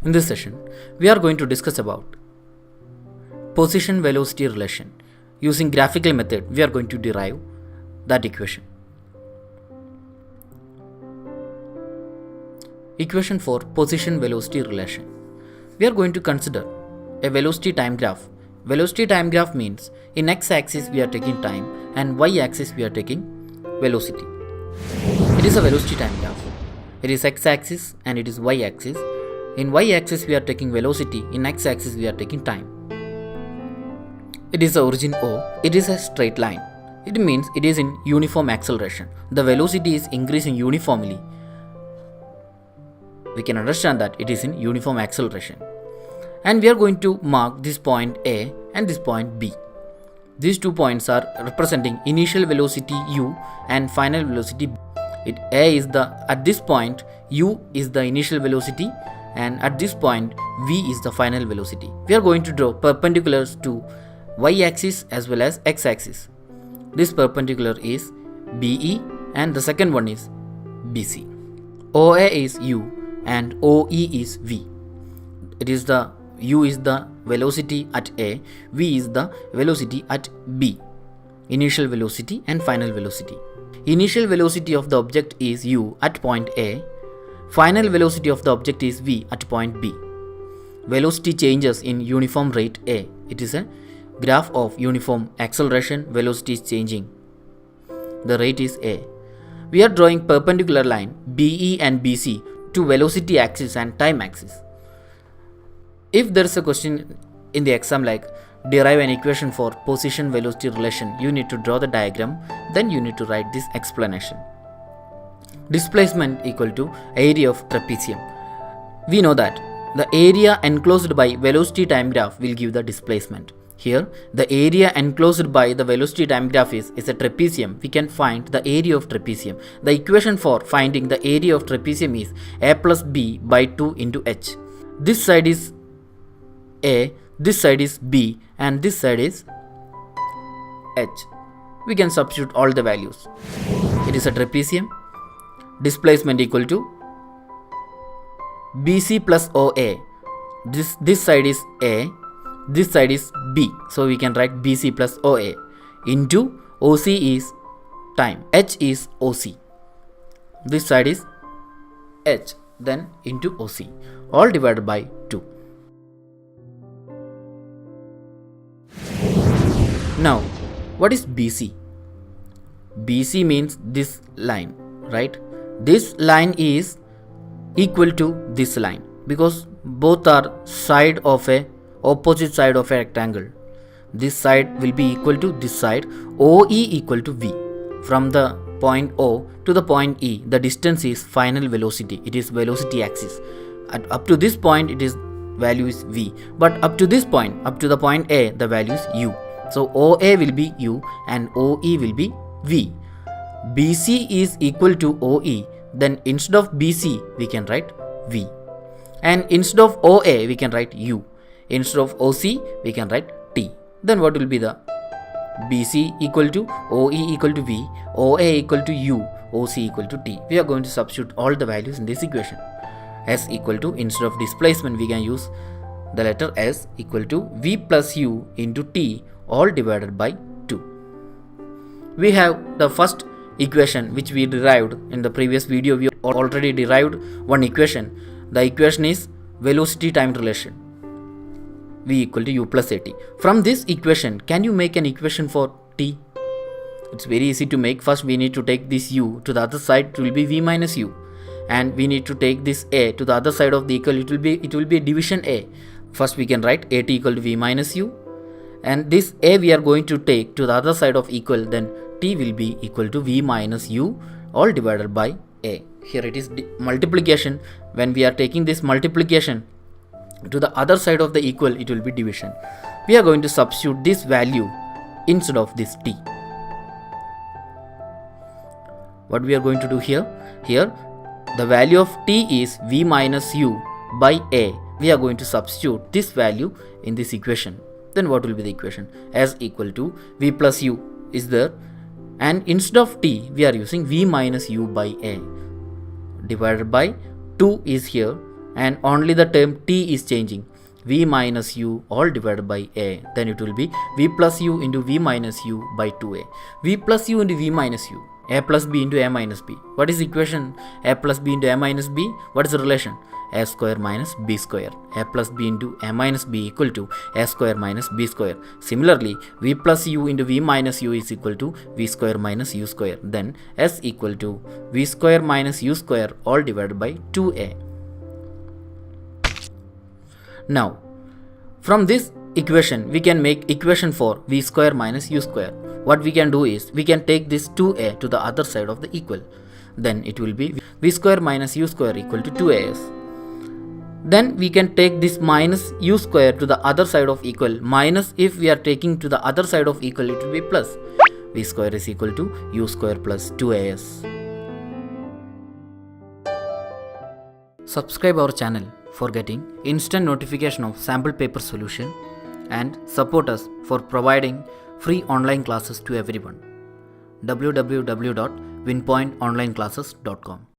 In this session, we are going to discuss about position-velocity relation. Using graphical method, we are going to derive that equation. Equation for position-velocity relation. We are going to consider a velocity time graph. Velocity time graph means in x-axis we are taking time and y-axis we are taking velocity. It is a velocity time graph. It is x-axis and it is y-axis. In y-axis we are taking velocity, in x-axis we are taking time. It is the origin O. It is a straight line. It means it is in uniform acceleration. The velocity is increasing uniformly. We can understand that it is in uniform acceleration. And we are going to mark this point A and this point B. These 2 points are representing initial velocity u and final velocity b. At this point u is the initial velocity and at this point v is the final velocity. We are going to draw perpendiculars to y-axis as well as x-axis. This perpendicular is BE and the second one is BC. OA is u and OE is v. U is the velocity at A, v is the velocity at B. Initial velocity and final velocity. Initial velocity of the object is u at point A. Final velocity of the object is v at point B. Velocity changes in uniform rate A. It is a graph of uniform acceleration. Velocity is changing. The rate is A. We are drawing perpendicular line BE and BC to velocity axis and time axis. If there is a question in the exam like derive an equation for position velocity relation, you need to draw the diagram, then you need to write this explanation. Displacement equal to area of trapezium. We know that the area enclosed by velocity time graph will give the displacement. Here the area enclosed by the velocity time graph is a trapezium. We can find the area of trapezium. The equation for finding the area of trapezium is a plus b by 2 into h. This side is A, this side is B and this side is H. We can substitute all the values. It is a trapezium. Displacement equal to BC plus OA. This side is A, this side is B. So we can write BC plus OA into OC is time. H is OC. This side is H, then into OC. All divided by 2. Now, what is BC? BC means this line, right? This line is equal to this line because both are side of a opposite side of a rectangle. This side will be equal to this side. OE equal to V. From the point O to the point E, the distance is final velocity. It is velocity axis. Up to this point, value is V. But up to this point, up to the point A, the value is U. So OA will be U and OE will be V. BC is equal to OE. Then instead of BC we can write V. And instead of OA we can write U. Instead of OC we can write T. Then what will be the BC equal to OE equal to V, OA equal to U, OC equal to T. We are going to substitute all the values in this equation. S equal to, instead of displacement we can use the letter S equal to V plus U into T, all divided by 2. We have the first equation which we derived in the previous video. We already derived one equation. The equation is velocity time relation. V equal to U plus AT. From this equation, can you make an equation for T? It's very easy to make. First we need to take this U to the other side, it will be V minus U. And we need to take this A to the other side of the equal, it will be a division A. First we can write AT equal to V minus U. And this A we are going to take to the other side of equal, then T will be equal to V minus U all divided by A. Here it is multiplication. When we are taking this multiplication to the other side of the equal, it will be division. We are going to substitute this value instead of this T. What we are going to do here? Here the value of T is V minus U by A. We are going to substitute this value in this equation. Then what will be the equation? S equal to V plus U is there, and instead of T we are using V minus U by A divided by 2 is here, and only the term t is changing. V minus u all divided by a, then it will be v plus u into v minus u by 2a. V plus u into v minus u, a plus b into a minus b. What is the equation? A plus b into a minus b. What is the relation? A square minus b square. A plus b into a minus b equal to a square minus b square. Similarly, v plus u into v minus u is equal to v square minus u square. Then s equal to v square minus u square all divided by 2a. Now, from this equation, we can make equation for v square minus u square. What we can do is, we can take this 2a to the other side of the equal. Then it will be v square minus u square equal to 2as. Then we can take this minus u square to the other side of equal. Minus, if we are taking to the other side of equal, it will be plus. V square is equal to u square plus 2as. Subscribe our channel for getting instant notification of sample paper solution, and support us for providing free online classes to everyone. www.winpointonlineclasses.com